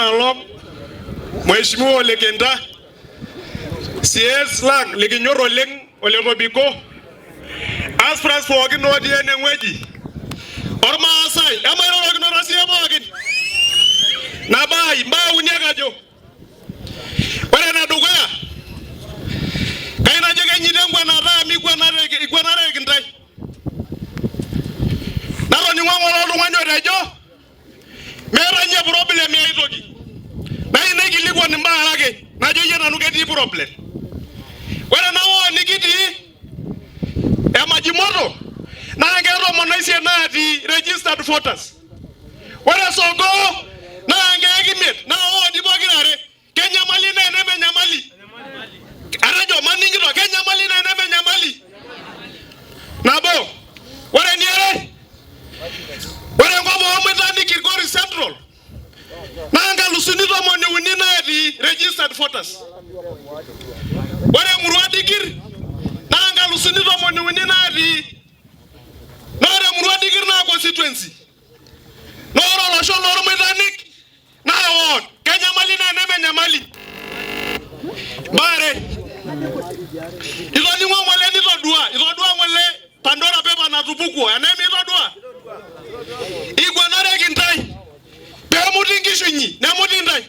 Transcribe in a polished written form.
along Mheshimiwa Lekenda CS lang Mmikinyoraa leng Oletobiko Aspras pookin otii enewueji ormaasai emairorokinoto siye pookin nabai mbaa uni ake ajo ore enedukuya kainajo kenyita enguanata miguanareki ntae natoning'o ng'ole oltung'ani otejo meeta nye problem aitoki naikilikuan imbaa ake najo yie nanu ketii problem ore nao nikitii emajimoto naa ketomon natii registered voters ore sogo naa nkekimiet naa odi pokirare kenyamali na enemenyamali arajo maningito kenyamali na enemenyamali nabo ore niare ore ngomo omutani Kilgoris Central naa ngalusuni 13 natii registered voters ore Murua Dikir naa ngalusuni 13 natii nore Murua Dikir naa constituency nore olosho lormitanik naa ward kenyamali na enemenyamali bare itoning'o ng'ole itodua ng'ole Pandora paper natupukuo enemi itodua iguanareki ntae pemuti nkishu inyi nemuti ntae